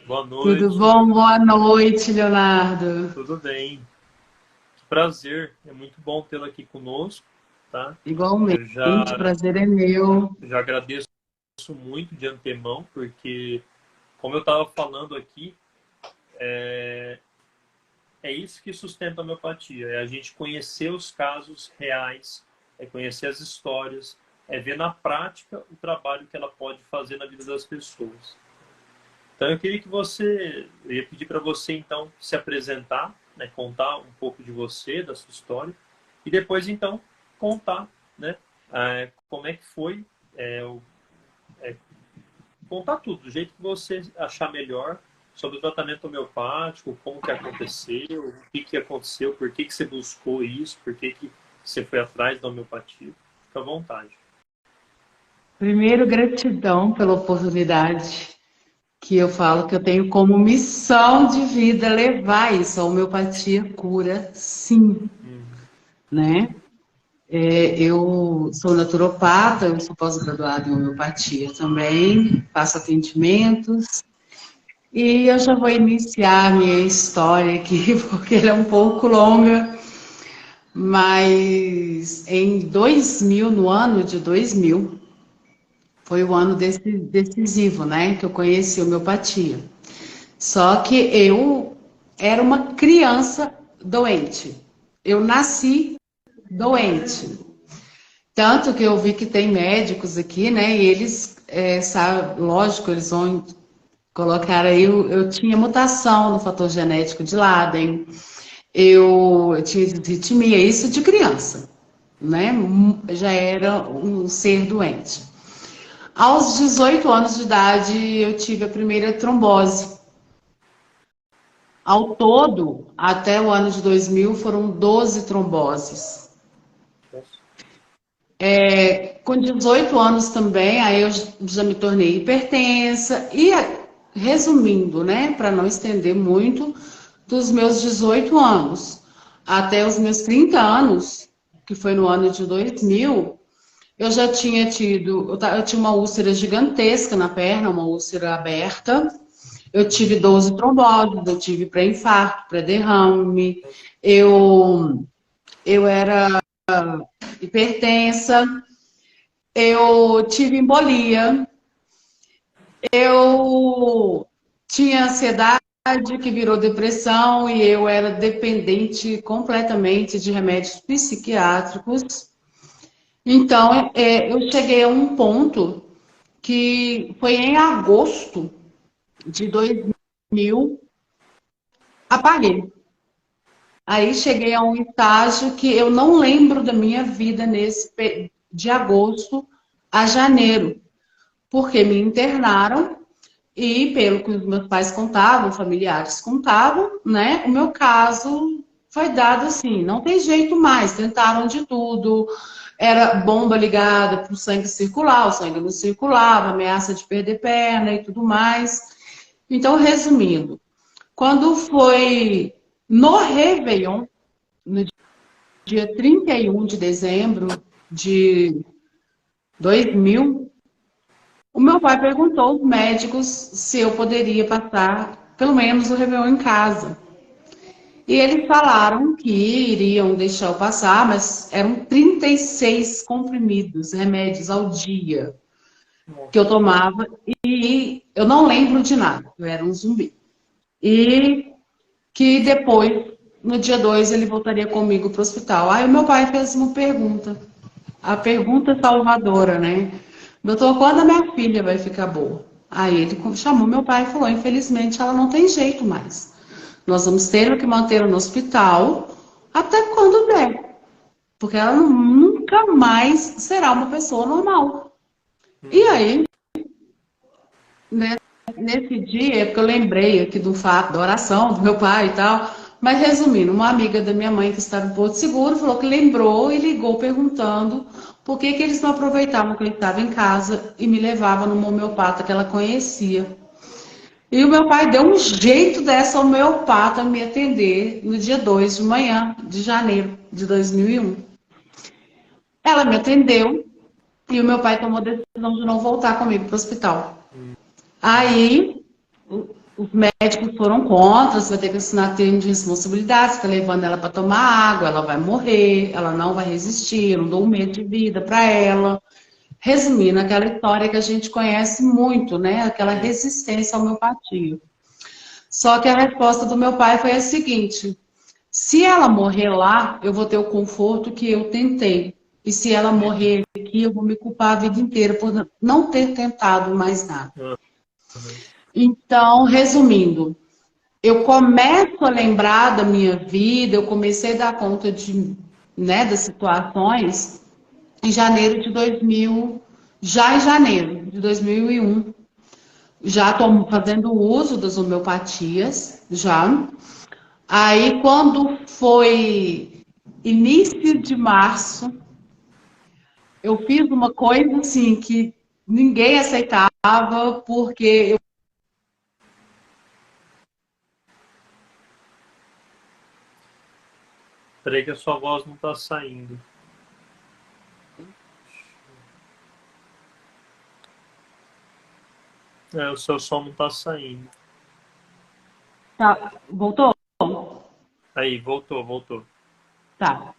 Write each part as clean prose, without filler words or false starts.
Boa Tudo noite, bom? Boa noite, Leonardo. tudo bem? Que prazer, é muito bom tê-lo aqui conosco, tá? Eu Igualmente, o já, prazer é meu. já agradeço muito de antemão, porque, como eu estava falando aqui, é isso que sustenta a homeopatia, é a gente conhecer os casos reais, é conhecer as histórias, é ver na prática o trabalho que ela pode fazer na vida das pessoas. Então eu queria que eu ia pedir para você então se apresentar, né, contar um pouco de você, da sua história, e depois então contar, né, como é que foi, é, o- contar tudo, do jeito que você achar melhor sobre o tratamento homeopático, como que aconteceu, o que que aconteceu, por que que você buscou isso, por que que você foi atrás da homeopatia. Fica à vontade. Primeiro, gratidão pela oportunidade que eu falo que eu tenho como missão de vida levar isso. A homeopatia cura, sim, Uhum. né? Eu sou naturopata, eu sou pós-graduada em homeopatia também, faço atendimentos e eu já vou iniciar a minha história aqui, porque ela é um pouco longa. Mas em 2000, no ano de 2000, foi o ano decisivo, né? Que eu conheci a homeopatia. Só que eu era uma criança doente. Eu nasci doente. Tanto que eu vi que tem médicos aqui, né? E eles, sabe, lógico, eles vão colocar aí, eu tinha mutação no fator genético de Leiden, eu tinha disritmia, isso de criança, né? Já era um ser doente. Aos 18 anos de idade, eu tive a primeira trombose. Ao todo, até o ano de 2000, foram 12 tromboses. Com 18 anos também, aí eu já me tornei hipertensa. E, resumindo, né, para não estender muito, dos meus 18 anos até os meus 30 anos, que foi no ano de 2000, eu já tinha tido, eu tinha uma úlcera gigantesca na perna, uma úlcera aberta. Eu tive 12 tromboses, eu tive pré-infarto, pré-derrame, eu era hipertensa, eu tive embolia, eu tinha ansiedade que virou depressão e eu era dependente completamente de remédios psiquiátricos. Então, eu cheguei a um ponto que foi em agosto de 2000, apaguei. Aí cheguei a um estágio que eu não lembro da minha vida de agosto a janeiro, porque me internaram e, pelo que os meus pais contavam, familiares contavam, né? O meu caso foi dado assim, não tem jeito mais, tentaram de tudo, era bomba ligada para o sangue circular, o sangue não circulava, ameaça de perder perna e tudo mais. Então, resumindo, quando foi no Réveillon, no dia 31 de dezembro de 2000, o meu pai perguntou aos médicos se eu poderia passar pelo menos o Réveillon em casa. E eles falaram que iriam deixar eu passar, mas eram 36 comprimidos, remédios ao dia que eu Nossa. tomava e eu não lembro de nada, eu era um zumbi. E que depois, no dia 2 ele voltaria comigo para o hospital. Aí o meu pai fez uma pergunta, a pergunta salvadora, né? Doutor, quando a minha filha vai ficar boa? Aí ele chamou meu pai e falou: infelizmente ela não tem jeito mais. Nós vamos ter que mantê-la no hospital até quando der, porque ela nunca mais será uma pessoa normal. E Uhum. aí, né, nesse dia, é porque eu lembrei aqui do fato da oração do meu pai e tal, mas resumindo, uma amiga da minha mãe que estava em Porto Seguro falou que lembrou e ligou perguntando por que eles não aproveitavam que ele estava em casa e me levavam no homeopata que ela conhecia. E o meu pai deu um jeito dessa homeopata me atender no dia 2 de manhã de janeiro de 2001. Ela me atendeu e o meu pai tomou a decisão de não voltar comigo para o hospital. Uhum. Aí os médicos foram contra, você vai ter que assinar termo de responsabilidade, você está levando ela para tomar água, ela vai morrer, ela não vai resistir, eu não dou um mês de vida para ela. Resumindo, aquela história que a gente conhece muito, né? Aquela resistência à homeopatia. Só que a resposta do meu pai foi a seguinte: se ela morrer lá, eu vou ter o conforto que eu tentei. E se ela morrer aqui, eu vou me culpar a vida inteira por não ter tentado mais nada. Então, resumindo, eu começo a lembrar da minha vida, eu comecei a dar conta das situações em janeiro de 2000, já em janeiro de 2001. Já estou fazendo uso das homeopatias, já. Aí, quando foi início de março, eu fiz uma coisa assim que ninguém aceitava, porque eu... Peraí que a sua voz não está saindo. O seu som não está saindo. Tá, voltou? Aí, voltou. Tá.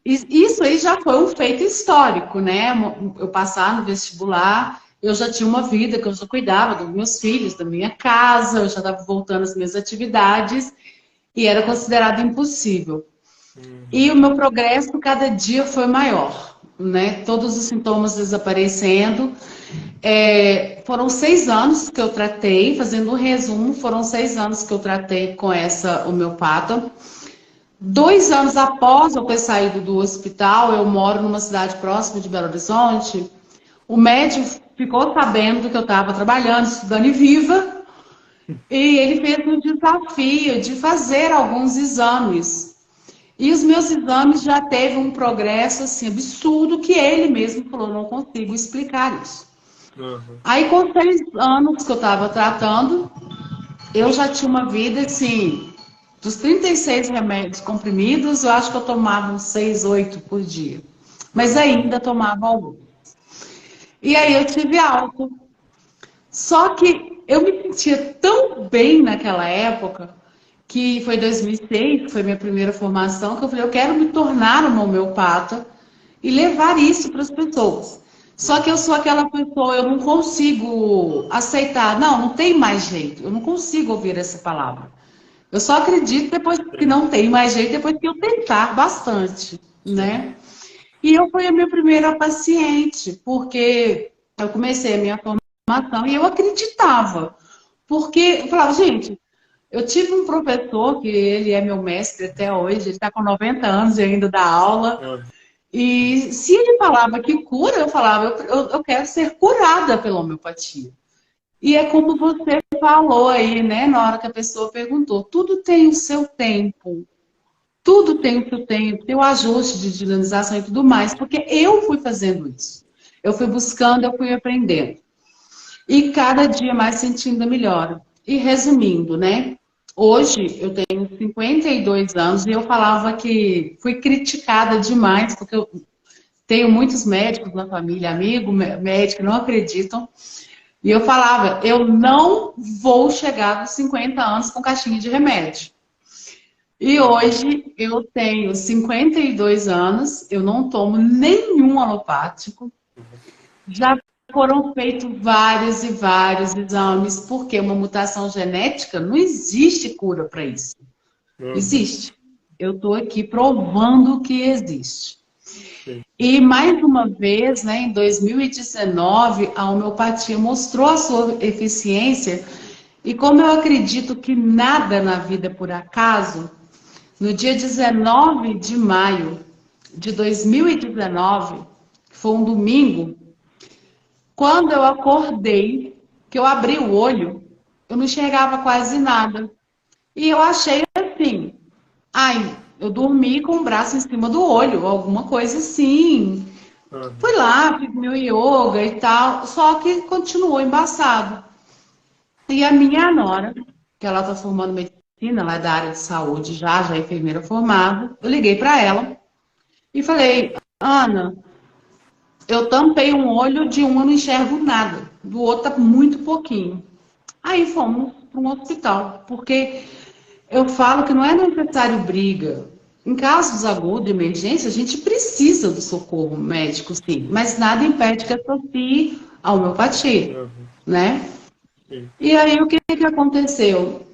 Isso aí já foi um feito histórico, né? Eu passar no vestibular, eu já tinha uma vida que eu já cuidava dos meus filhos, da minha casa, eu já estava voltando às minhas atividades e era considerado impossível. E o meu progresso cada dia foi maior, né? Todos os sintomas desaparecendo. Foram 6 anos que eu tratei, fazendo um resumo, foram 6 anos que eu tratei com essa homeopata. 2 anos após eu ter saído do hospital, eu moro numa cidade próxima de Belo Horizonte, o médico ficou sabendo que eu estava trabalhando, estudando em Viva, e ele fez um desafio de fazer alguns exames. E os meus exames já teve um progresso assim, absurdo, que ele mesmo falou, não consigo explicar isso. Aí, com 6 anos que eu estava tratando, eu já tinha uma vida assim... Dos 36 remédios comprimidos, eu acho que eu tomava uns 6, 8 por dia. Mas ainda tomava alguns. E aí eu tive alta. Só que eu me sentia tão bem naquela época, que foi 2006, que foi minha primeira formação, que eu falei, eu quero me tornar uma homeopata e levar isso para as pessoas. Só que eu sou aquela pessoa, eu não consigo aceitar. Não tem mais jeito. Eu não consigo ouvir essa palavra. Eu só acredito depois que não tem mais jeito, depois que eu tentar bastante, né? E eu fui a minha primeira paciente, porque eu comecei a minha formação e eu acreditava. Porque eu falava, gente, eu tive um professor, que ele é meu mestre até hoje, ele está com 90 anos e ainda dá aula. E se ele falava que cura, eu falava, eu quero ser curada pela homeopatia. E é como você falou aí, né? Na hora que a pessoa perguntou, tudo tem o seu tempo. Tudo tem o seu tempo, tem o ajuste de dinamização e tudo mais, porque eu fui fazendo isso. Eu fui buscando, eu fui aprendendo. E cada dia mais sentindo a melhora. E resumindo, né? Hoje eu tenho 52 anos e eu falava que fui criticada demais, porque eu tenho muitos médicos na família, amigos, médicos que não acreditam. E eu falava, eu não vou chegar aos 50 anos com caixinha de remédio. E hoje eu tenho 52 anos, eu não tomo nenhum alopático. Já foram feitos vários e vários exames, porque uma mutação genética não existe cura para isso. Existe. Eu estou aqui provando que existe. E mais uma vez, né, em 2019, a homeopatia mostrou a sua eficiência. E como eu acredito que nada na vida é por acaso, no dia 19 de maio de 2019, que foi um domingo, quando eu acordei, que eu abri o olho, eu não enxergava quase nada. E eu achei assim, eu dormi com o braço em cima do olho, alguma coisa assim. Fui lá, fiz meu yoga e tal, só que continuou embaçado. E a minha nora, que ela está formando medicina, ela é da área de saúde já é enfermeira formada, eu liguei para ela e falei, Ana, eu tampei um olho, de um eu não enxergo nada, do outro tá muito pouquinho. Aí fomos para um hospital, porque eu falo que não é necessário briga. Em casos agudos de emergência, a gente precisa do socorro médico, sim, mas nada impede que associe a homeopatia, Uhum. né? Sim. E aí o que que aconteceu?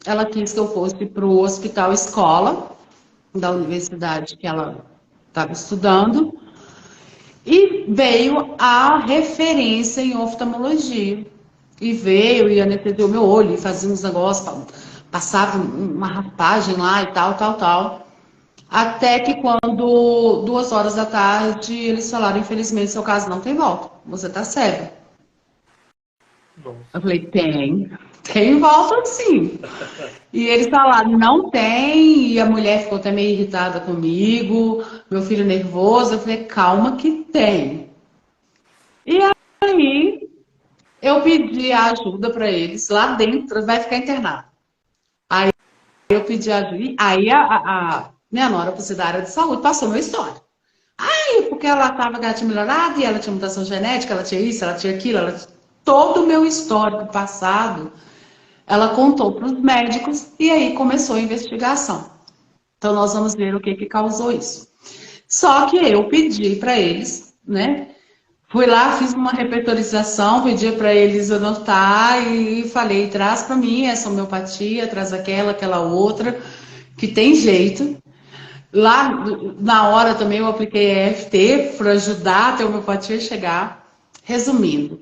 Ela quis que eu fosse para o hospital escola da universidade que ela estava estudando, e veio a referência em oftalmologia. E veio e anestesiou meu olho, e fazia uns negócios, passava uma raspagem lá e tal, tal, tal. Até que quando 2 horas da tarde, eles falaram, infelizmente, seu caso não tem volta, você tá cego. Eu Nossa. falei, tem volta sim. E eles falaram, não tem, e a mulher ficou até meio irritada comigo, meu filho nervoso, eu falei, calma que tem. E aí, eu pedi a ajuda para eles, lá dentro, vai ficar internado. Aí eu pedi ajuda, aí a minha nora, por ser da área de saúde, passou meu histórico. Aí, porque ela estava, ela tinha melhorado, e ela tinha mutação genética, ela tinha isso, ela tinha aquilo, todo o meu histórico passado, ela contou para os médicos, e aí começou a investigação. Então, nós vamos ver o que que causou isso. Só que eu pedi para eles, né? Fui lá, fiz uma repertorização, pedi para eles anotar e falei, traz para mim essa homeopatia, traz aquela, aquela outra, que tem jeito. Lá, na hora também, eu apliquei EFT para ajudar a ter homeopatia a chegar. Resumindo,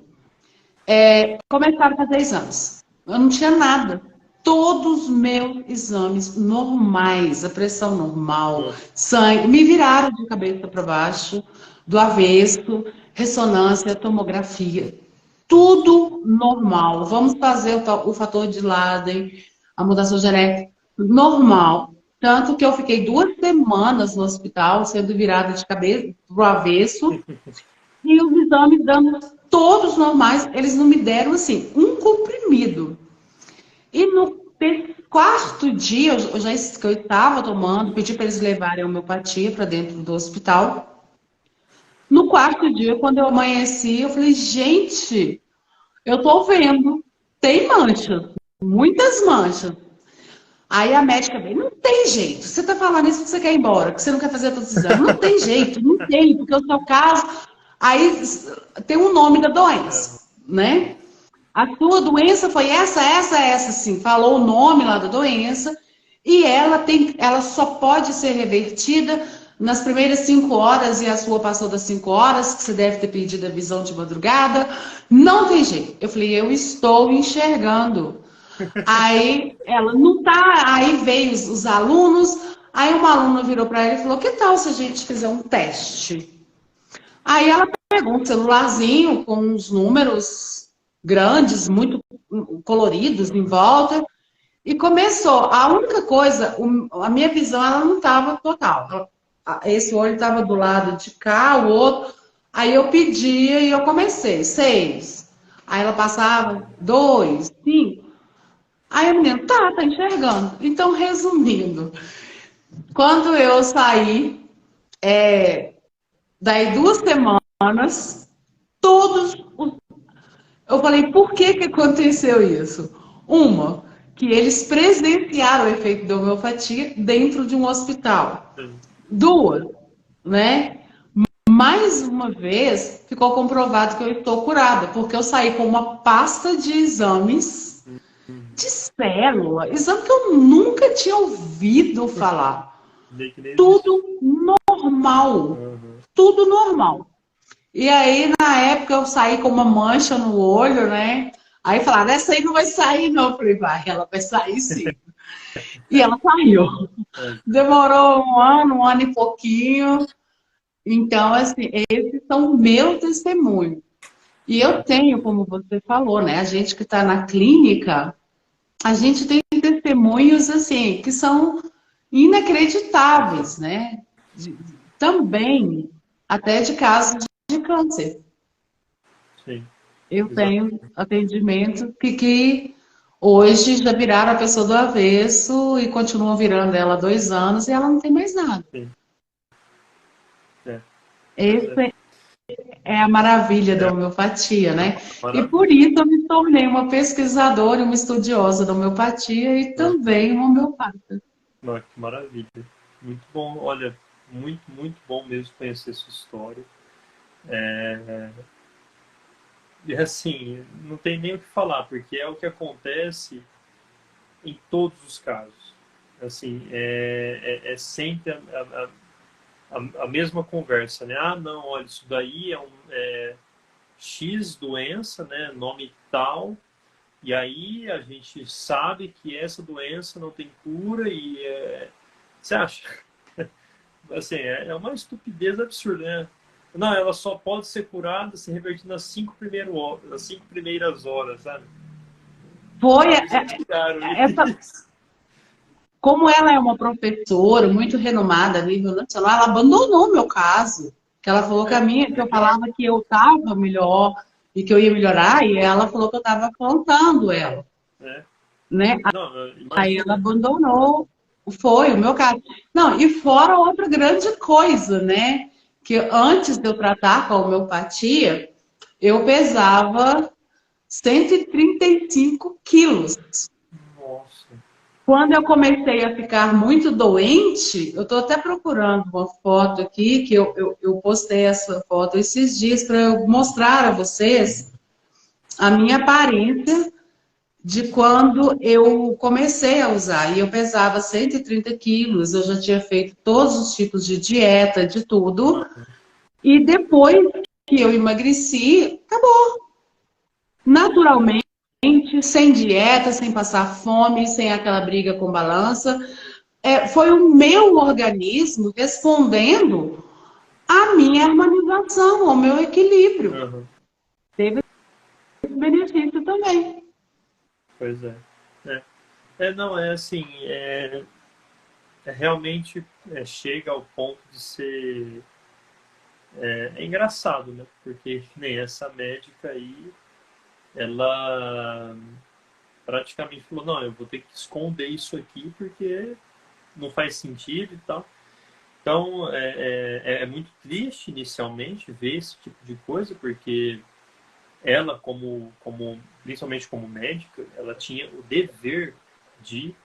começaram a fazer exames. Eu não tinha nada. Todos os meus exames normais, a pressão normal, Nossa. sangue, me viraram de cabeça para baixo, do avesso, ressonância, tomografia, tudo normal. Vamos fazer o fator de Leiden, a mutação genética, normal. Tanto que eu fiquei 2 semanas no hospital, sendo virada de cabeça para o avesso, e os exames dando todos normais, eles não me deram assim, um comprimido. E no quarto dia, que eu estava tomando, pedi para eles levarem a homeopatia para dentro do hospital. No quarto dia, quando eu amanheci, eu falei, gente, eu tô vendo, tem manchas, muitas manchas. Aí a médica veio, não tem jeito, você tá falando isso que você quer ir embora, que você não quer fazer todos os exames. Não tem jeito, não tem, porque o seu caso, aí tem um nome da doença, né? A sua doença foi essa, sim. Falou o nome lá da doença e ela só pode ser revertida nas primeiras 5 horas e a sua passou das 5 horas, que você deve ter pedido a visão de madrugada. Não tem jeito. Eu falei, eu estou enxergando. Aí ela não tá, aí veio os alunos, aí uma aluna virou para ela e falou, que tal se a gente fizer um teste? Aí ela pegou um celularzinho com uns números grandes, muito coloridos em volta, e começou. A única coisa, a minha visão, ela não estava total. Esse olho estava do lado de cá, o outro. Aí eu pedia e eu comecei, 6. Aí ela passava, 2, 5. Aí a menina, tá enxergando. Então, resumindo, quando eu saí, daí 2 semanas, todos os... Eu falei, por que que aconteceu isso? Uma, que eles presenciaram o efeito da homeopatia dentro de um hospital. Sim. 2, né? Mais uma vez, ficou comprovado que eu estou curada, porque eu saí com uma pasta de exames de célula, exame que eu nunca tinha ouvido falar. Meio que nem existe. Tudo normal. Uhum. Tudo normal. E aí, na época, eu saí com uma mancha no olho, né? Aí falaram, essa aí não vai sair, não. Eu falei, vai, ela vai sair sim. E ela saiu. É. Demorou um ano e pouquinho. Então, assim, esses são meus testemunhos. E eu tenho, como você falou, né? A gente que está na clínica, a gente tem testemunhos, assim, que são inacreditáveis, né? Também, até de casos de câncer. Sim, Eu tenho exatamente. atendimento que hoje já viraram a pessoa do avesso e continuam virando ela há 2 anos e ela não tem mais nada. Sim. É. Mas é. Esse é a maravilha da É, homeopatia, né? E por maravilha. isso eu me tornei uma pesquisadora, e uma estudiosa da homeopatia e Ah, também uma homeopata. não, que maravilha. Muito bom, olha, muito bom mesmo conhecer sua história. E assim, não tem nem o que falar, porque é o que acontece em todos os casos. Assim, é sempre a mesma conversa, né? Ah, não, olha, isso daí é X doença, né? Nome tal, e aí a gente sabe que essa doença não tem cura e você acha? Assim, é uma estupidez absurda, né? Não, ela só pode ser curada se revertir nas 5 primeiras horas, sabe? Foi Onde já tiraram essa, isso? como ela é uma professora muito renomada a nível nacional, ela abandonou o meu caso. Que ela falou que a minha, que eu falava que eu estava melhor e que eu ia melhorar, e ela falou que eu estava afrontando ela, É. né? Não, Aí ela imagina. abandonou, foi o meu caso. Não, e fora outra grande coisa, né? Que antes de eu tratar com a homeopatia, eu pesava 135 quilos. Nossa. Quando eu comecei a ficar muito doente, eu estou até procurando uma foto aqui, que eu postei essa foto esses dias para eu mostrar a vocês a minha aparência de quando eu comecei a usar. E eu pesava 130 quilos, eu já tinha feito todos os tipos de dieta, de tudo. E depois que eu emagreci, acabou. Naturalmente, sem dieta, sem passar fome, sem aquela briga com balança. Foi o meu organismo respondendo à minha harmonização, ao meu equilíbrio. Uhum. Teve esse benefício também. Pois é. É. Não, é assim, realmente chega ao ponto de ser. É engraçado, né? Porque nem essa médica aí, ela praticamente falou: não, eu vou ter que esconder isso aqui porque não faz sentido e tal. Então, é muito triste inicialmente ver esse tipo de coisa, porque ela, principalmente como médica, ela tinha o dever de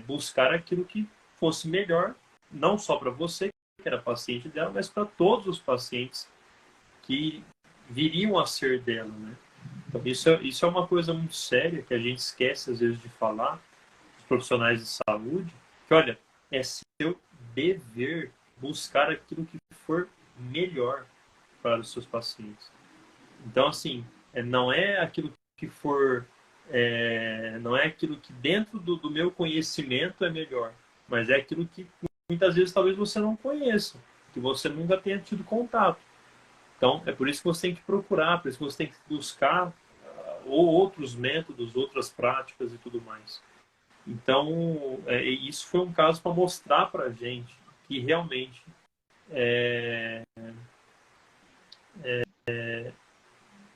buscar aquilo que fosse melhor, não só para você, que era paciente dela, mas para todos os pacientes que viriam a ser dela, né? Então, isso é uma coisa muito séria que a gente esquece às vezes de falar, os profissionais de saúde, que olha, é seu dever buscar aquilo que for melhor para os seus pacientes. Então, assim, não é aquilo que for, não é aquilo que dentro do meu conhecimento é melhor, mas é aquilo que muitas vezes talvez você não conheça, que você nunca tenha tido contato. Então, é por isso que você tem que procurar, por isso que você tem que buscar ou outros métodos, outras práticas e tudo mais. Então, isso foi um caso para mostrar para a gente que realmente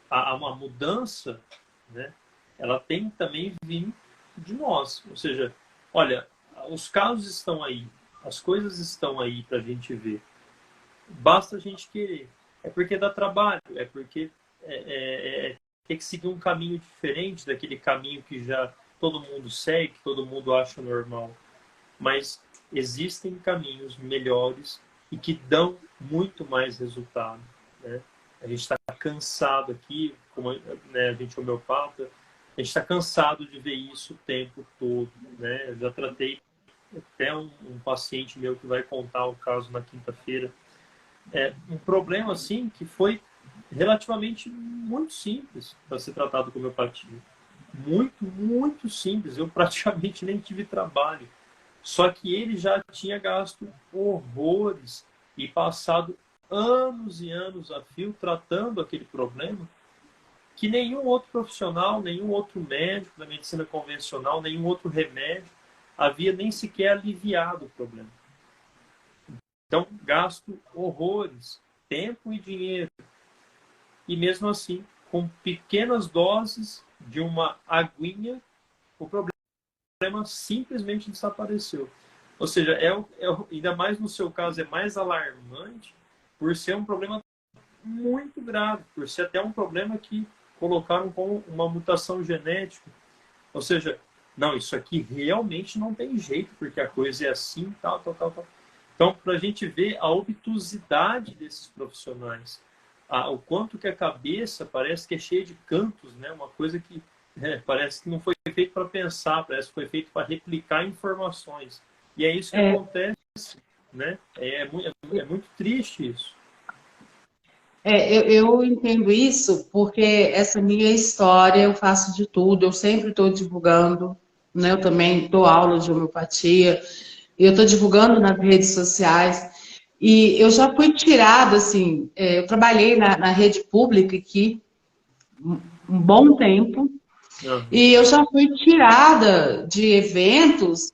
há uma mudança, né? Ela tem também vindo de nós. Ou seja, olha, os casos estão aí, as coisas estão aí para a gente ver. Basta a gente querer. É porque dá trabalho, é porque tem que seguir um caminho diferente daquele caminho que já todo mundo segue, que todo mundo acha normal. Mas existem caminhos melhores e que dão muito mais resultado, né? A gente está cansado aqui, como né, a gente é homeopata, a gente está cansado de ver isso o tempo todo, né? Eu já tratei até um paciente meu que vai contar o caso na quinta-feira. Um problema assim que foi relativamente muito simples para ser tratado com homeopatia. Muito simples. Eu praticamente nem tive trabalho. Só que ele já tinha gasto horrores e passado anos e anos a fio tratando aquele problema que nenhum outro profissional, nenhum outro médico da medicina convencional, nenhum outro remédio havia nem sequer aliviado o problema. Então, gasto horrores, tempo e dinheiro. E mesmo assim, com pequenas doses de uma aguinha, o problema simplesmente desapareceu. Ou seja, ainda mais no seu caso, é mais alarmante por ser um problema muito grave, por ser até um problema que colocaram como uma mutação genética. Ou seja, não, isso aqui realmente não tem jeito, porque a coisa é assim, tal, tal, tal, tal. Então, para a gente ver a obtusidade desses profissionais, o quanto que a cabeça parece que é cheia de cantos, né? Uma coisa que parece que não foi feito para pensar, parece que foi feito para replicar informações. E é isso que acontece, né? É muito triste isso. Eu entendo isso porque essa minha história eu faço de tudo, eu sempre estou divulgando, né? Eu também dou aula de homeopatia, eu estou divulgando nas redes sociais e eu já fui tirada, assim, eu trabalhei na rede pública aqui um bom tempo Uhum. e eu já fui tirada de eventos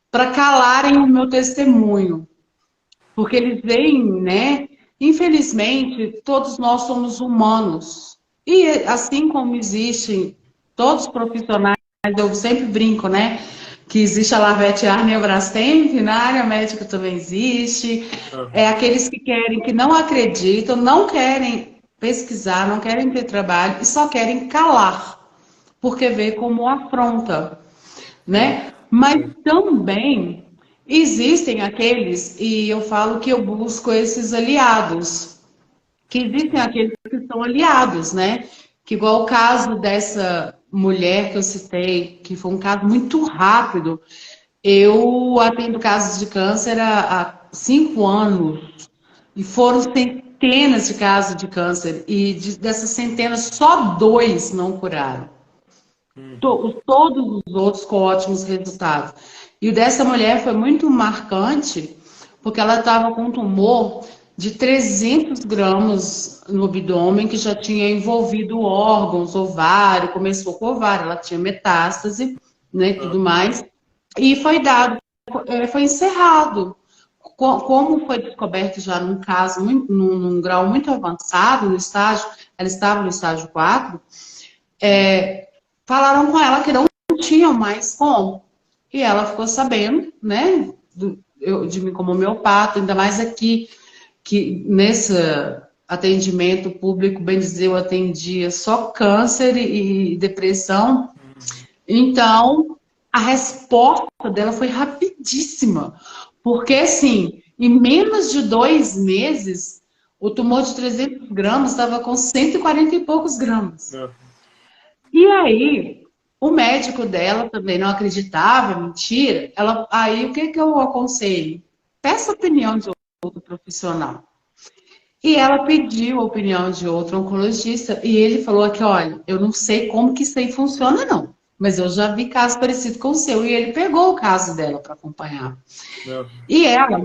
para calarem o meu testemunho. Porque eles veem, né? Infelizmente, todos nós somos humanos. E assim como existem todos os profissionais, eu sempre brinco, né? Que existe a Lavete Arne e a Brastemp, na área médica também existe. É Uhum. aqueles que querem, que não acreditam, não querem pesquisar, não querem ter trabalho e só querem calar, porque vê como afronta, Sim. né? Mas também existem aqueles, e eu falo que eu busco esses aliados, que existem aqueles que são aliados, né? Que igual o caso dessa mulher que eu citei, que foi um caso muito rápido. Eu atendo casos de câncer há 5 anos e foram centenas de casos de câncer e dessas centenas só 2 não curaram. Uhum. Todos os outros com ótimos resultados. E o dessa mulher foi muito marcante, porque ela estava com um tumor de 300 gramas no abdômen, que já tinha envolvido órgãos, ovário, começou com ovário, ela tinha metástase, né, tudo mais, e foi dado, foi encerrado. Como foi descoberto já num caso, num grau muito avançado, no estágio, ela estava no estágio 4, falaram com ela que não tinham mais como. E ela ficou sabendo, né, de mim como homeopata, ainda mais aqui, que nesse atendimento público, bem dizer, eu atendia só câncer e depressão. Então, a resposta dela foi rapidíssima. Porque, assim, em menos de 2 meses, o tumor de 300 gramas estava com 140 e poucos gramas. Uhum. E aí, o médico dela também não acreditava, mentira. Aí, o que eu aconselho? Peça a opinião de outro profissional. E ela pediu a opinião de outro oncologista e ele falou que, olha, eu não sei como que isso aí funciona, não. Mas eu já vi casos parecidos com o seu. E ele pegou o caso dela para acompanhar. Uhum. E ela,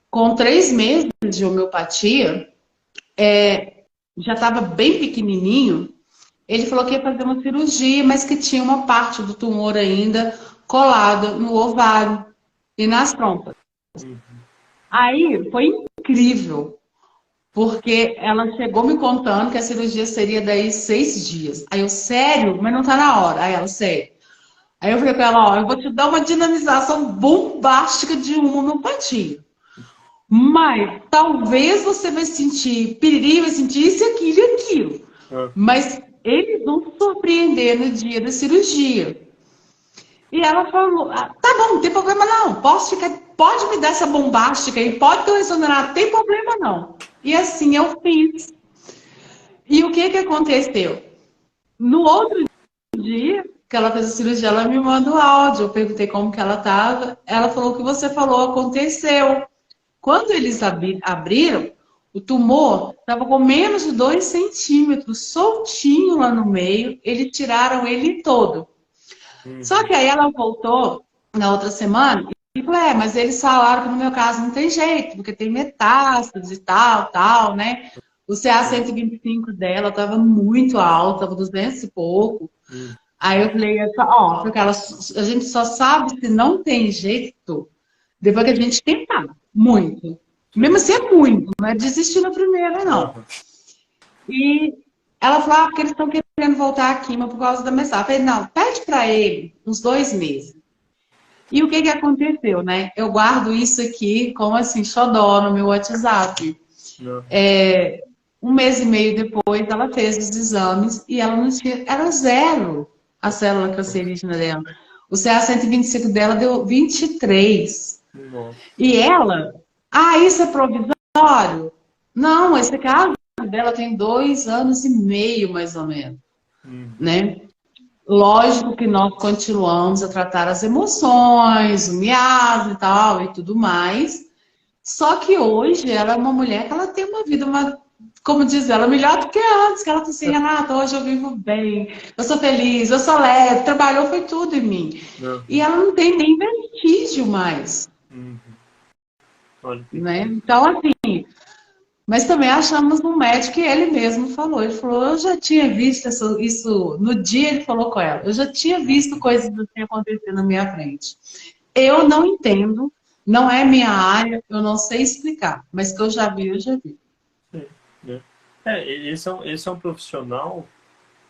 com 3 meses de homeopatia, já estava bem pequenininho. Ele falou que ia fazer uma cirurgia, mas que tinha uma parte do tumor ainda colada no ovário e nas trompas. Aí foi incrível, porque ela chegou me contando que a cirurgia seria daí 6 dias. Aí eu, sério? Mas não tá na hora. Aí ela, sério. Aí eu falei pra ela, ó, eu vou te dar uma dinamização bombástica de uma homeopatia. Mas talvez você vai sentir piriri, vai sentir isso, aquilo e aquilo. Mas eles vão se surpreender no dia da cirurgia. E ela falou, tá bom, não tem problema não. Pode me dar essa bombástica aí, pode ter um exonerado, não tem problema não. E assim eu fiz. E o que aconteceu? No outro dia que ela fez a cirurgia, ela me mandou áudio. Eu perguntei como que ela estava. Ela falou: o que você falou aconteceu. Quando eles abriram, o tumor estava com menos de 2 centímetros, soltinho lá no meio. Eles tiraram ele todo. Só que aí ela voltou na outra semana e falou: mas eles falaram que no meu caso não tem jeito, porque tem metástase e tal, tal, né? O CA-125 dela estava muito alto, estava 200 e pouco. Aí eu falei, ó, porque a gente só sabe se não tem jeito depois que a gente tentar. Muito. Mesmo assim é muito, não é desistir na primeira, não. Uhum. E ela falou, porque eles estão querendo voltar aqui, mas por causa da mensagem. Eu falei, não, pede para ele uns 2 meses. E o que aconteceu, né? Eu guardo isso aqui como assim, xodó no meu WhatsApp. Um mês e meio depois, ela fez os exames e ela não tinha, era zero a célula cancerígena dela. O CA-125 dela deu 23. Nossa. E ela, isso é provisório? Não, esse caso dela tem 2 anos e meio, mais ou menos, Uhum. né? Lógico que nós continuamos a tratar as emoções, o miasma e tal e tudo mais. Só que hoje ela é uma mulher que ela tem uma vida, como diz ela, melhor do que antes, que ela tá assim, Renata, hoje eu vivo bem, eu sou feliz, eu sou leve, trabalhou, foi tudo em mim. E Uhum. ela não tem nem vestígio mais, Uhum. Olha que né? coisa. Então, assim, mas também achamos um médico que ele mesmo falou. Ele falou, eu já tinha visto isso, no dia ele falou com ela, eu já tinha visto coisas assim acontecer na minha frente. Eu não entendo, não é minha área, eu não sei explicar, mas que eu já vi, eu já vi. Sim, né? Esse é um profissional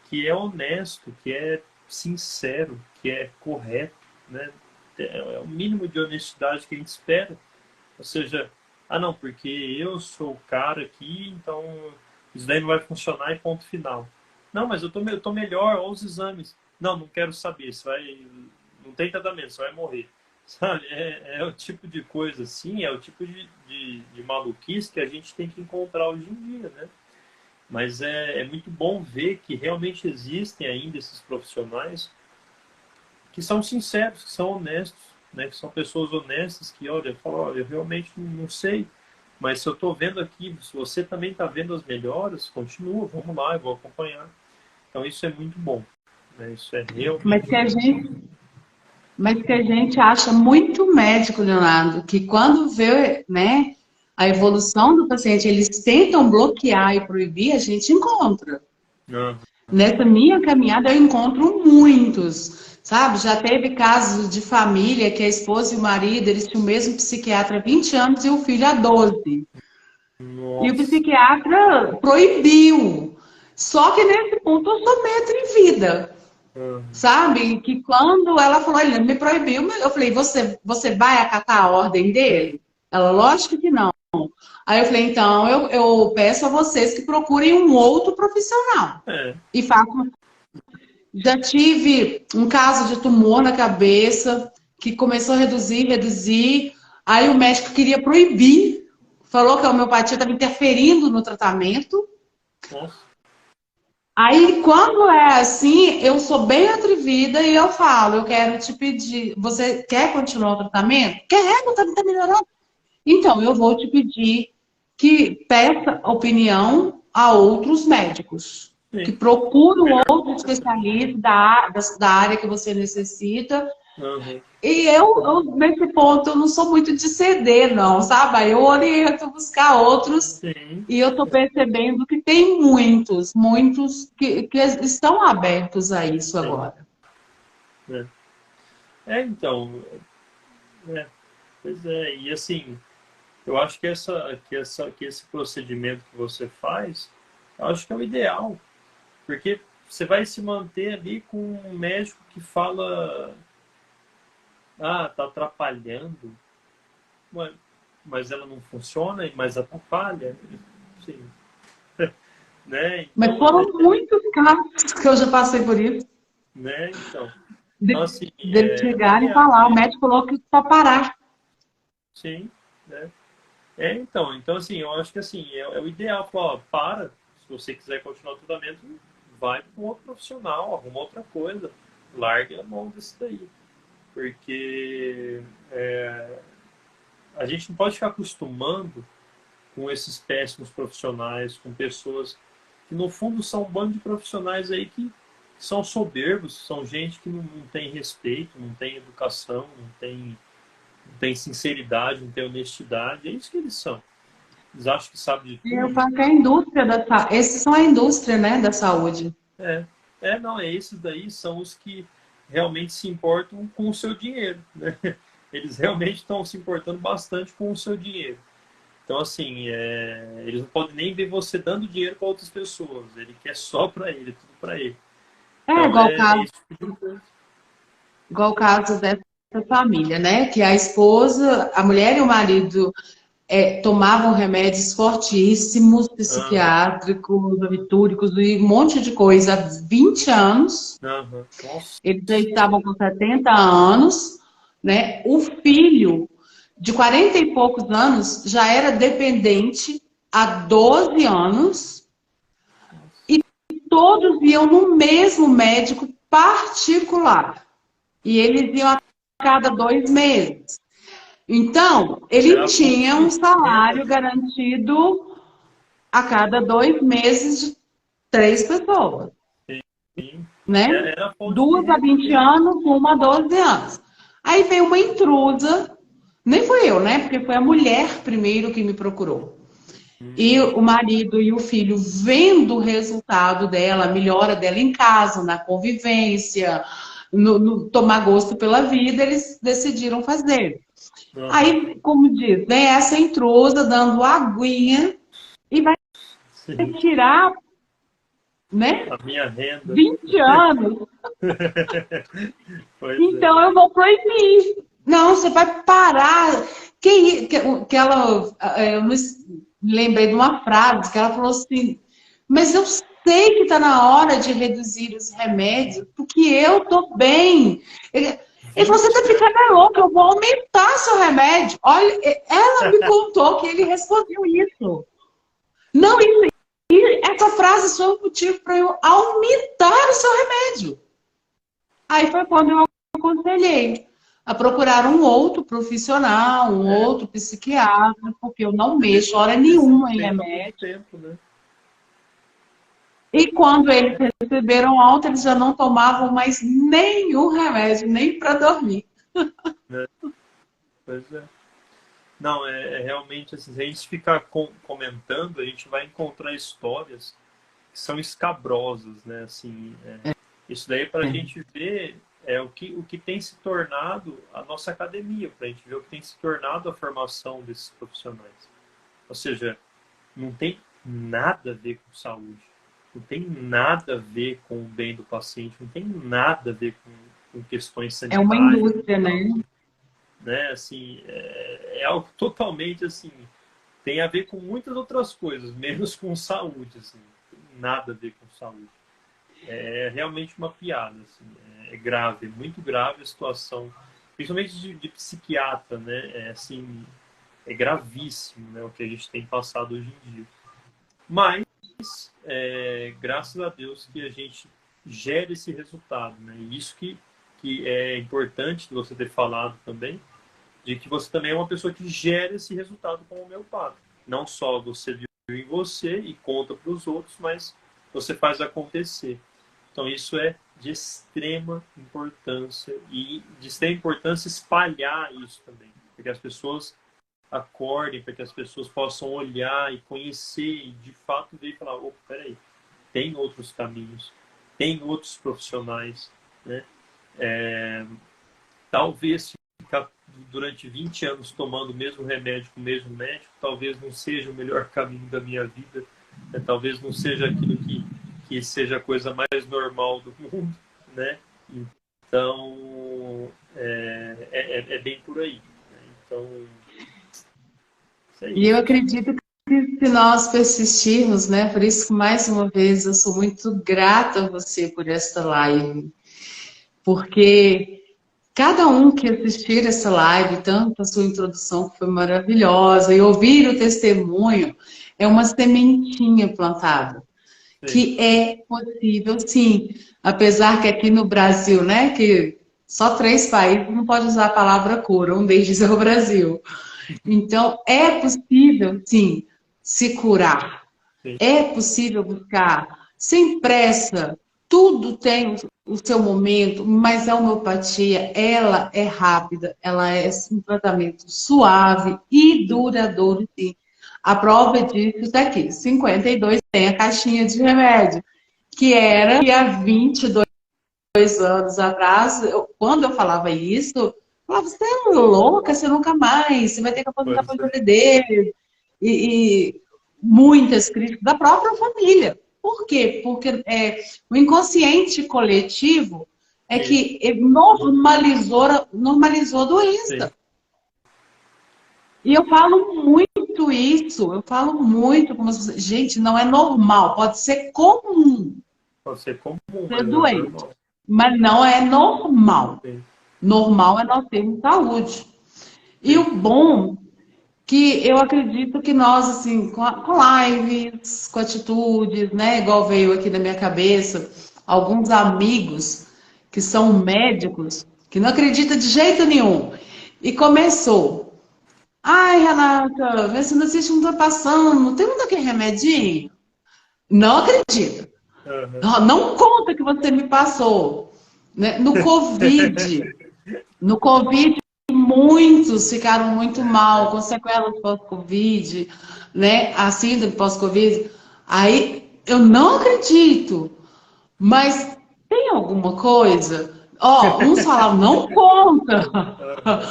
que é honesto, que é sincero, que é correto, né? É o mínimo de honestidade que a gente espera. Ou seja, não, porque eu sou o cara aqui, então isso daí não vai funcionar e ponto final. Não, mas eu tô melhor, olha os exames. Não, não quero saber, não tem tratamento, você vai morrer. Sabe? É o tipo de coisa assim, é o tipo de maluquice que a gente tem que encontrar hoje em dia, né? Mas é muito bom ver que realmente existem ainda esses profissionais que são sinceros, que são honestos, né? Que são pessoas honestas que, olha, falam, olha, eu realmente não sei, mas se eu estou vendo aqui, se você também está vendo as melhoras, continua, vamos lá, eu vou acompanhar. Então isso é muito bom, né? Isso é Mas realmente que a muito gente, mas que a gente acha muito médico, Leonardo, que quando vê, né, a evolução do paciente, eles tentam bloquear e proibir, a gente encontra. bom. Nessa minha caminhada eu encontro muitos, sabe? Já teve casos de família que a esposa e o marido, eles tinham o mesmo psiquiatra há 20 anos e o filho há 12. E o Nossa. psiquiatra proibiu. Só que nesse ponto eu sou mestre em vida, Uhum. sabe? Que quando ela falou, ele me proibiu, eu falei, você vai acatar a ordem dele? Ela, lógico que não. Aí eu falei, então eu peço a vocês que procurem um outro profissional. É. E façam. Já tive um caso de tumor na cabeça que começou a reduzir, reduzir. Aí o médico queria proibir, falou que a homeopatia estava interferindo no tratamento. Nossa. Aí, quando é assim, eu sou bem atrevida e eu falo, eu quero te pedir, você quer continuar o tratamento? Quer, não tá melhorando. Então, eu vou te pedir que peça opinião a outros médicos, que Sim. procure um Melhor. outro especialista da área que você necessita. Uhum. E nesse ponto, eu não sou muito de ceder, não, sabe? Aí eu oriento buscar outros Sim. e eu estou percebendo que tem muitos que estão abertos a isso Sim. agora. É. Então, pois é, e assim, eu acho que esse procedimento que você faz, eu acho que é o ideal, porque você vai se manter ali com um médico que fala, tá atrapalhando, Ué, mas ela não funciona, mas atrapalha, sim, né? Mas Então, foram muitos casos que eu já passei por isso, então assim, de é o chegar e ideal falar, o mesmo, médico falou que para parar. sim, né? Então assim, eu acho que assim, é o ideal, falar, ó, se você quiser continuar o tratamento, vai para um outro profissional, arruma outra coisa, larga a mão desse daí. Porque a gente não pode ficar acostumando com esses péssimos profissionais, com pessoas que no fundo são um bando de profissionais aí que são soberbos, são gente que não tem respeito, não tem educação, não tem sinceridade, não tem honestidade, é isso que eles são. Eles acham que sabem de Eu tudo. falo que é a indústria esses são a indústria, né, da saúde. É, não, esses daí são os que realmente se importam com o seu dinheiro, né? Eles realmente estão se importando bastante com o seu dinheiro. Então, assim, eles não podem nem ver você dando dinheiro para outras pessoas. Ele quer só para ele, tudo para ele. É Então, igual o é caso, isso que eu penso. igual o caso dessa família, né? Que a esposa, a mulher e o marido tomavam remédios fortíssimos, psiquiátricos, barbitúricos e um monte de coisa há 20 anos. Nossa. Eles já estavam com 70 anos, né? O filho, de 40 e poucos anos, já era dependente há 12 anos. E todos iam no mesmo médico particular. E eles iam a cada 2 meses. Então, ele tinha um salário garantido a cada 2 meses de 3 pessoas. Sim. Né? Era 2 a 20 anos, 1 a 12 anos. Aí veio uma intrusa, nem foi eu, né? Porque foi a mulher primeiro que me procurou. E o marido e o filho, vendo o resultado dela, a melhora dela em casa, na convivência, no tomar gosto pela vida, eles decidiram fazer. Aí, como diz, né, essa intrusa dando aguinha e vai tirar, né, a minha renda. 20 anos. Então eu vou proibir. Não, você vai parar. Que ela, eu me lembrei de uma frase que ela falou assim, mas eu sei que está na hora de reduzir os remédios, porque eu tô bem. Ele falou, você tá ficando louca, eu vou aumentar seu remédio. Olha, ela me contou que ele respondeu isso. Não, essa frase foi o motivo para eu aumentar o seu remédio. Aí foi quando eu aconselhei a procurar um outro profissional, um outro psiquiatra, porque eu não mexo hora nenhuma em remédio. Né? E quando eles receberam alta, eles já não tomavam mais nenhum remédio, nem para dormir. Pois é. Não, realmente assim, se a gente ficar comentando, a gente vai encontrar histórias que são escabrosas, né? Assim, isso daí para a gente ver o que tem se tornado a nossa academia, para a gente ver o que tem se tornado a formação desses profissionais. Ou seja, não tem nada a ver com saúde, não tem nada a ver com o bem do paciente, não tem nada a ver com questões sanitárias. É uma indústria, né? Assim, é algo totalmente assim, tem a ver com muitas outras coisas, menos com saúde, assim, não tem nada a ver com saúde. É realmente uma piada, assim, é grave, é muito grave a situação, principalmente de psiquiatra, né? Assim, é gravíssimo, né, o que a gente tem passado hoje em dia. Mas, graças a Deus que a gente gera esse resultado, né? E isso que é importante você ter falado também, de que você também é uma pessoa que gera esse resultado como homeopata. Não só você viu em você e conta para os outros, mas você faz acontecer. Então isso é de extrema importância e de extrema importância espalhar isso também, para que as pessoas acordem, para que as pessoas possam olhar e conhecer e de fato ver e falar, oh, peraí, tem outros caminhos, tem outros profissionais, né? Talvez ficar durante 20 anos tomando o mesmo remédio com o mesmo médico, talvez não seja o melhor caminho da minha vida, né? Talvez não seja aquilo que seja a coisa mais normal do mundo, né? Então, é bem por aí, né? Então, isso aí. E eu acredito que se nós persistirmos, né? Por isso que, mais uma vez, eu sou muito grata a você por esta live, porque cada um que assistir essa live, tanto a sua introdução que foi maravilhosa, e ouvir o testemunho, é uma sementinha plantada. Sim. Que é possível, sim. Apesar que aqui no Brasil, né, que só 3 países não pode usar a palavra cura, um deles é o Brasil. Então, é possível, sim, se curar. Sim. É possível buscar, sem pressa. Tudo tem o seu momento, mas a homeopatia, ela é rápida, ela é um tratamento suave e duradouro, sim. A prova disso está aqui, 52 tem a caixinha de remédio, que era que há 22 anos atrás, quando eu falava isso, eu falava, você é louca, você nunca mais, você vai ter que aposentar por dele. E muitas críticas da própria família. Por quê? Porque o inconsciente coletivo é que normalizou a doença. Sim. E eu falo muito isso, eu falo muito como as pessoas, gente, não é normal, pode ser comum Pode ser comum, ser mas não é doente, normal. mas não é normal. Sim, Normal é nós termos saúde. E sim. o bom que eu acredito que nós, assim, com lives, com atitudes, né? Igual veio aqui na minha cabeça, alguns amigos que são médicos, que não acreditam de jeito nenhum. E começou. Ai, Renata, vê se não assiste, não tá passando. Não tem muito aquele remedinho? Não acredito. Aham. Não, não conta que você me passou. Né? No Covid, muitos ficaram muito mal, com sequelas pós-Covid, né? A síndrome pós-Covid. Aí, eu não acredito, mas tem alguma coisa? Ó, uns falavam, não conta. Aham.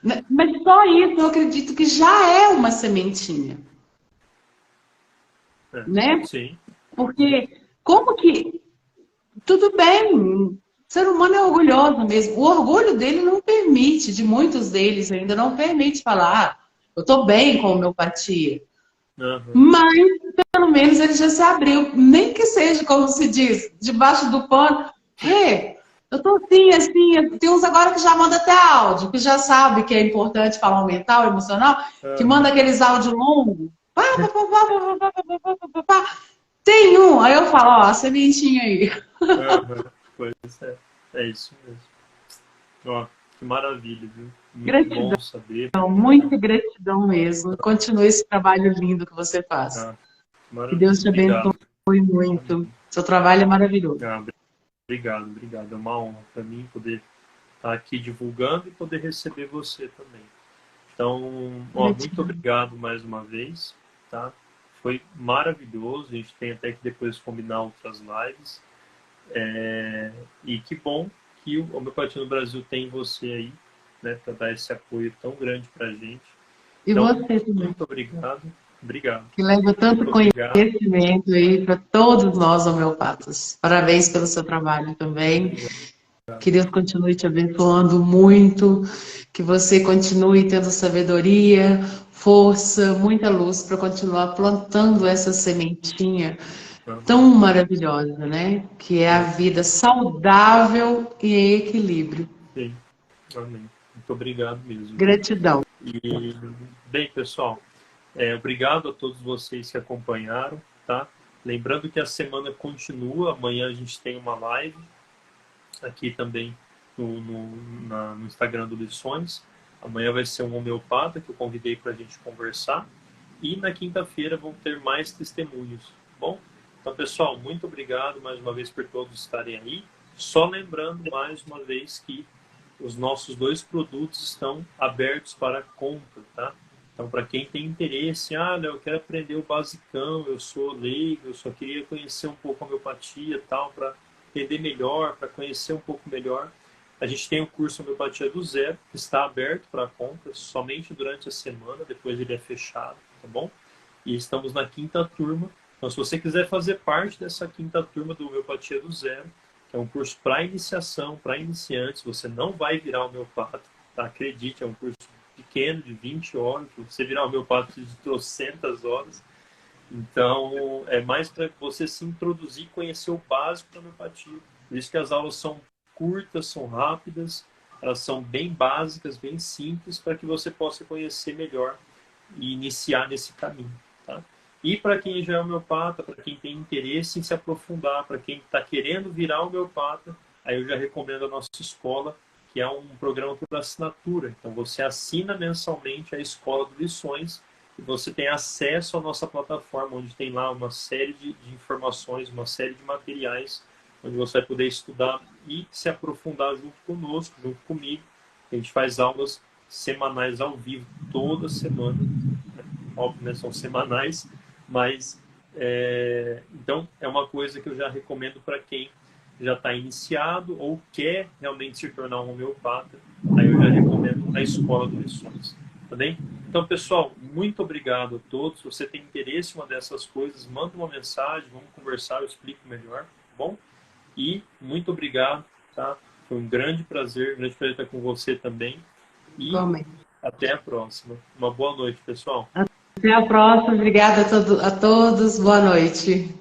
Né? Mas só isso eu acredito que já é uma sementinha, É. né? Sim. Porque como que tudo bem, o ser humano é orgulhoso mesmo. O orgulho dele não permite, de muitos deles ainda não permite falar, ah, eu estou bem com homeopatia. Aham. Mas pelo menos ele já se abriu, nem que seja, como se diz, debaixo do pano. Rê, eu tô assim, assim. Tem uns agora que já manda até áudio, que já sabe que é importante falar o mental, o emocional, que manda Aham. aqueles áudios longos. Pá, pá, pá, pá, pá, pá, pá, pá, pá, pá, pá. Tem um, aí eu falo, ó, a sementinha aí. Aham. Pois é. É isso mesmo. Ó, que maravilha, viu? Muito Gratidão, bom saber. Tá? muita gratidão mesmo. Continue esse trabalho lindo que você faz. Tá? Que Deus Maravilha. te abençoe Obrigado. muito. Amém. Seu trabalho é maravilhoso. Ah, obrigado, obrigado. É uma honra para mim poder estar aqui divulgando e poder receber você também. Então, ó, muito Gratidão. obrigado mais uma vez, tá? Foi maravilhoso. A gente tem até que depois combinar outras lives. E que bom que o Homeopatia no Brasil tem você aí, né, para dar esse apoio tão grande para a gente. E Então, você também, muito obrigado. Obrigado. que leva tanto Muito obrigado. conhecimento aí para todos nós homeopatas. Parabéns pelo seu trabalho também. Obrigado. Que Deus continue te abençoando muito, que você continue tendo sabedoria, força, muita luz para continuar plantando essa sementinha tão Amém. maravilhosa, né? Que é a É, vida saudável e em equilíbrio. sim. Amém. Muito obrigado mesmo, viu? Gratidão. E, bem, pessoal, obrigado a todos vocês que acompanharam, tá? Lembrando que a semana continua, amanhã a gente tem uma live aqui também no Instagram do Lições. Amanhã vai ser um homeopata que eu convidei para a gente conversar. E na quinta-feira vão ter mais testemunhos, tá bom? Então, pessoal, muito obrigado mais uma vez por todos estarem aí. Só lembrando mais uma vez que os nossos dois produtos estão abertos para compra, tá? Então, para quem tem interesse, eu quero aprender o basicão, eu sou leigo, eu só queria conhecer um pouco a homeopatia e tal, para entender melhor, para conhecer um pouco melhor. A gente tem o curso Homeopatia do Zero, que está aberto para compra somente durante a semana, depois ele é fechado, tá bom? E estamos na quinta turma. Então, se você quiser fazer parte dessa quinta turma do Homeopatia do Zero, que é um curso para iniciação, para iniciantes, você não vai virar homeopata, tá? Acredite, é um curso pequeno, de 20 horas, você virar homeopata de 300 horas. Então, é mais para você se introduzir e conhecer o básico da homeopatia. Por isso que as aulas são curtas, são rápidas, elas são bem básicas, bem simples, para que você possa conhecer melhor e iniciar nesse caminho. Tá? E para quem já é homeopata, para quem tem interesse em se aprofundar, para quem está querendo virar homeopata, aí eu já recomendo a nossa escola, que é um programa por assinatura. Então você assina mensalmente a Escola do Lições e você tem acesso à nossa plataforma, onde tem lá uma série de informações, uma série de materiais, onde você vai poder estudar e se aprofundar junto conosco, junto comigo. A gente faz aulas semanais ao vivo, toda semana. Óbvio, né? São semanais, mas então é uma coisa que eu já recomendo para quem já está iniciado ou quer realmente se tornar um homeopata. Aí eu já recomendo a Escola do Lições. Tá bem? Então, pessoal, muito obrigado a todos. Se você tem interesse em uma dessas coisas, manda uma mensagem, vamos conversar, eu explico melhor, tá bom? E muito obrigado, tá? Foi um grande prazer estar com você também. E Igualmente. Até a próxima. Uma boa noite, pessoal. Até a próxima. Obrigada a todos. Boa noite.